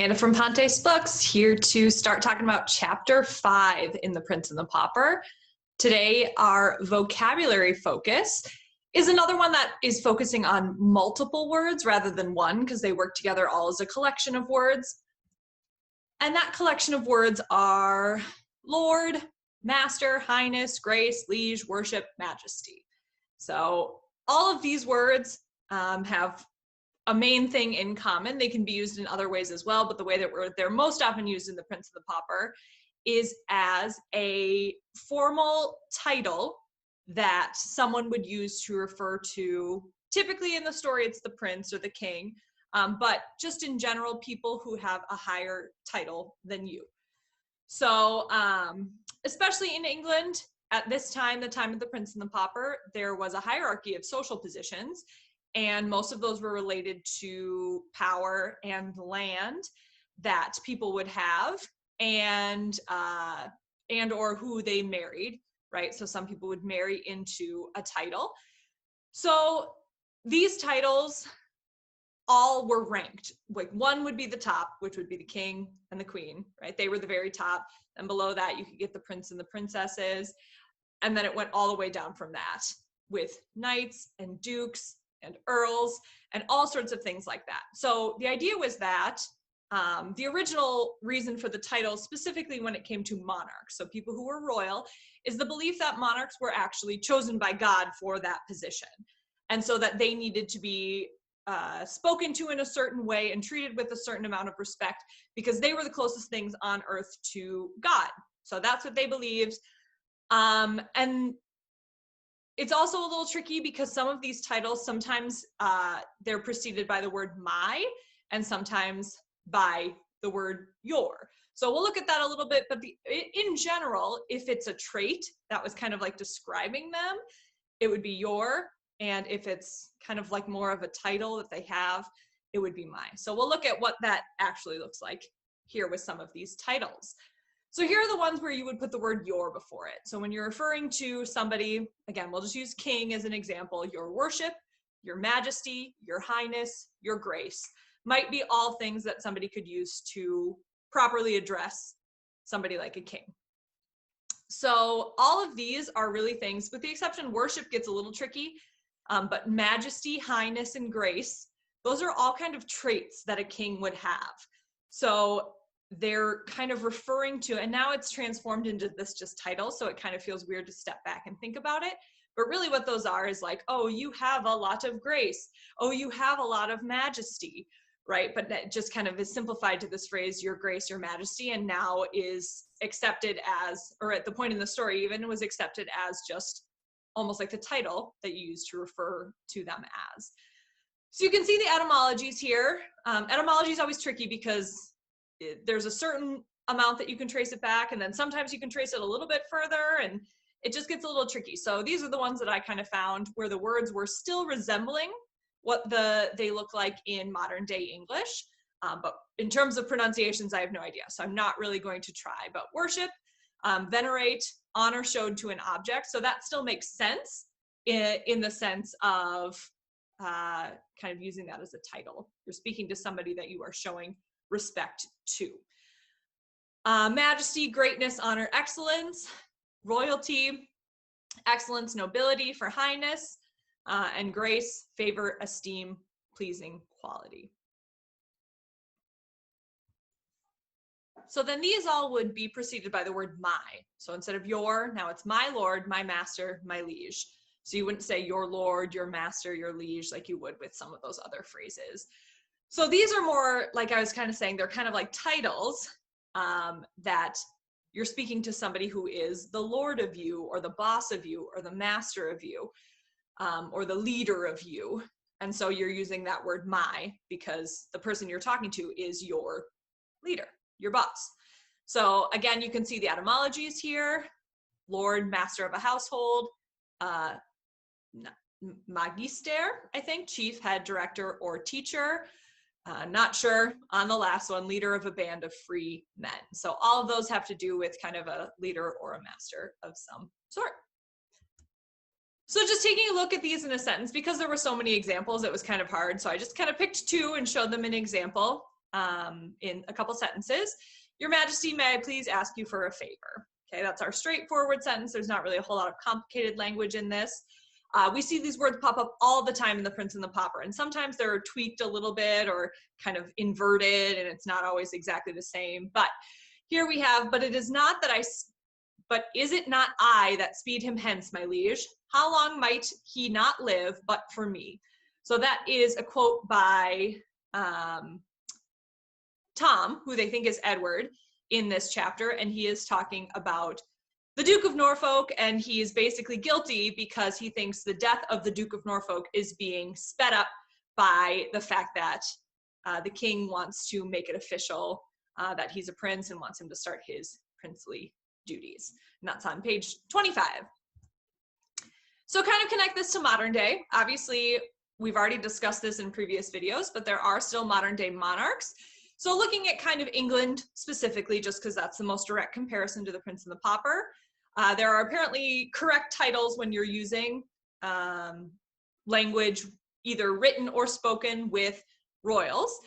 Amanda from Pontes Books, here to start talking about Chapter 5 in The Prince and the Pauper. Today, our vocabulary focus is another one that is focusing on multiple words rather than one, because they work together all as a collection of words. And that collection of words are Lord, Master, Highness, Grace, Liege, Worship, Majesty. So all of these words have a main thing in common. They can be used in other ways as well, but the way that they're most often used in The Prince and the Pauper is as a formal title that someone would use to refer to, typically in the story it's the prince or the king, but just in general, people who have a higher title than you. So especially in England at this time, the time of The Prince and the Pauper, there was a hierarchy of social positions, and most of those were related to power and land that people would have, and or who they married, right? So some people would marry into a title. So these titles all were ranked. Like one would be the top, which would be the king and the queen, right? They were the very top. And below that, you could get the prince and the princesses. And then it went all the way down from that with knights and dukes and earls and all sorts of things like that. So the idea was that the original reason for the title, specifically when it came to monarchs, so people who were royal, is the belief that monarchs were actually chosen by God for that position. And so that they needed to be spoken to in a certain way and treated with a certain amount of respect because they were the closest things on earth to God. So that's what they believed. And it's also a little tricky because some of these titles, sometimes they're preceded by the word my, and sometimes by the word your. So we'll look at that a little bit, but in general, if it's a trait that was kind of like describing them, it would be your, and if it's kind of like more of a title that they have, it would be my. So we'll look at what that actually looks like here with some of these titles. So here are the ones where you would put the word your before it. So when you're referring to somebody, again, we'll just use king as an example, your worship, your majesty, your highness, your grace might be all things that somebody could use to properly address somebody like a king. So all of these are really things, with the exception worship gets a little tricky, but majesty, highness, and grace, those are all kind of traits that a king would have. So they're kind of referring to, and now it's transformed into this just title, so it kind of feels weird to step back and think about it. But really what those are is like, oh, you have a lot of grace. Oh, you have a lot of majesty, right? But that just kind of is simplified to this phrase, your grace, your majesty, and now is accepted as, or at the point in the story even, was accepted as just almost like the title that you use to refer to them as. So you can see the etymologies here. Etymology is always tricky because there's a certain amount that you can trace it back, and then sometimes you can trace it a little bit further, and it just gets a little tricky. So these are the ones that I kind of found where the words were still resembling what they look like in modern day English, but in terms of pronunciations, I have no idea, so I'm not really going to try. But worship, venerate, honor showed to an object, so that still makes sense in the sense of kind of using that as a title. You're speaking to somebody that you are showing respect to. Majesty, greatness, honor, excellence, royalty, excellence, nobility for highness, and grace, favor, esteem, pleasing quality. So then these all would be preceded by the word my. So instead of your, now it's my lord, my master, my liege. So you wouldn't say your lord, your master, your liege like you would with some of those other phrases. So these are more, like I was kind of saying, they're kind of like titles that you're speaking to somebody who is the lord of you, or the boss of you, or the master of you, or the leader of you. And so you're using that word my because the person you're talking to is your leader, your boss. So again, you can see the etymologies here. Lord, master of a household, magister, I think, chief, head, director, or teacher. Not sure on the last one, leader of a band of free men. So all of those have to do with kind of a leader or a master of some sort. So just taking a look at these in a sentence, because there were so many examples, it was kind of hard. So I just kind of picked two and showed them an example. in a couple sentences. Your Majesty, may I please ask you for a favor? Okay, that's our straightforward sentence. There's not really a whole lot of complicated language in this. We see these words pop up all the time in The Prince and the Pauper, and sometimes they're tweaked a little bit or kind of inverted, and it's not always exactly the same. But here we have, but is it not I that speed him hence, my liege? How long might he not live but for me? So that is a quote by Tom, who they think is Edward, in this chapter, and he is talking about the Duke of Norfolk, and he is basically guilty because he thinks the death of the Duke of Norfolk is being sped up by the fact that the king wants to make it official that he's a prince and wants him to start his princely duties. And that's on page 25. So kind of connect this to modern day. Obviously, we've already discussed this in previous videos, but there are still modern day monarchs. So looking at kind of England specifically, just because that's the most direct comparison to The Prince and the Pauper, there are apparently correct titles when you're using language either written or spoken with royals.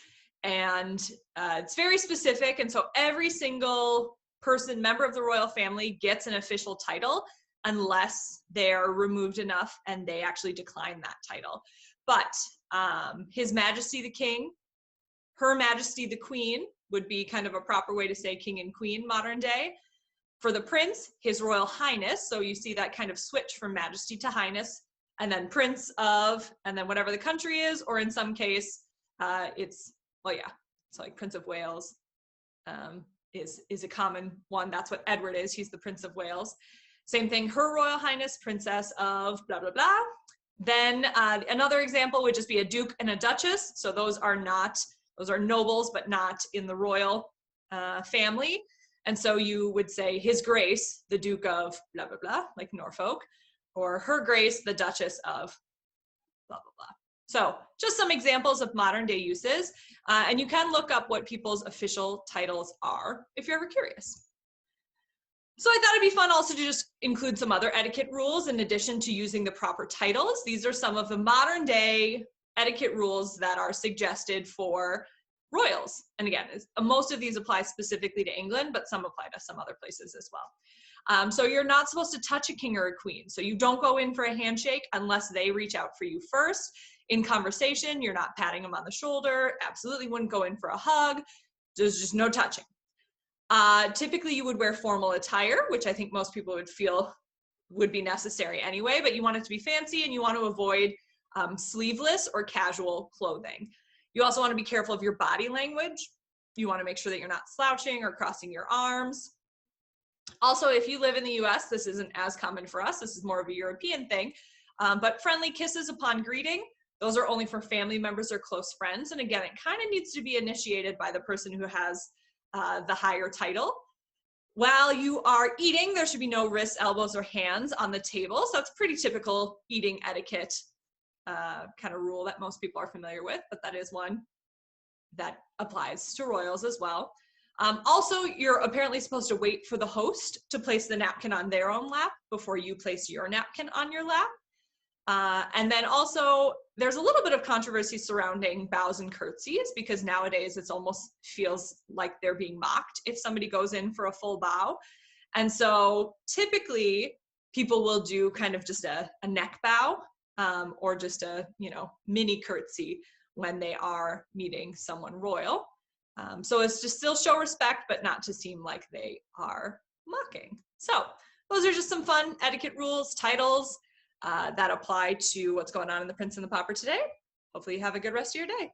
And it's very specific. And so every single person, member of the royal family, gets an official title unless they're removed enough and they actually decline that title. But His Majesty the King, Her Majesty the Queen would be kind of a proper way to say king and queen modern day. For the prince, His Royal Highness, so you see that kind of switch from Majesty to Highness, and then Prince of, and then whatever the country is, or in some case, it's like Prince of Wales is a common one. That's what Edward is. He's the Prince of Wales. Same thing, Her Royal Highness, Princess of blah, blah, blah. Then another example would just be a duke and a duchess. So those are nobles, but not in the royal family. And so you would say His Grace, the Duke of blah, blah, blah, like Norfolk, or Her Grace, the Duchess of blah, blah, blah. So just some examples of modern day uses. And you can look up what people's official titles are if you're ever curious. So I thought it'd be fun also to just include some other etiquette rules in addition to using the proper titles. These are some of the modern day etiquette rules that are suggested for royals. And again, most of these apply specifically to England, but some apply to some other places as well. So you're not supposed to touch a king or a queen. So you don't go in for a handshake unless they reach out for you first. In conversation, you're not patting them on the shoulder. Absolutely wouldn't go in for a hug. There's just no touching. Typically you would wear formal attire, which I think most people would feel would be necessary anyway, but you want it to be fancy and you want to avoid sleeveless or casual clothing. You also want to be careful of your body language. You want to make sure that you're not slouching or crossing your arms. Also, if you live in the US, this isn't as common for us. This is more of a European thing, but friendly kisses upon greeting, those are only for family members or close friends. And again, it kind of needs to be initiated by the person who has the higher title. While you are eating, there should be no wrists, elbows, or hands on the table. So that's pretty typical eating etiquette kind of rule that most people are familiar with, but that is one that applies to royals as well. Also, you're apparently supposed to wait for the host to place the napkin on their own lap before you place your napkin on your lap. And then also, there's a little bit of controversy surrounding bows and curtsies because nowadays it's almost feels like they're being mocked if somebody goes in for a full bow. And so typically people will do kind of just a neck bow or just a, mini curtsy when they are meeting someone royal. So it's just still show respect, but not to seem like they are mocking. So those are just some fun etiquette rules, titles, that apply to what's going on in The Prince and the Pauper today. Hopefully you have a good rest of your day.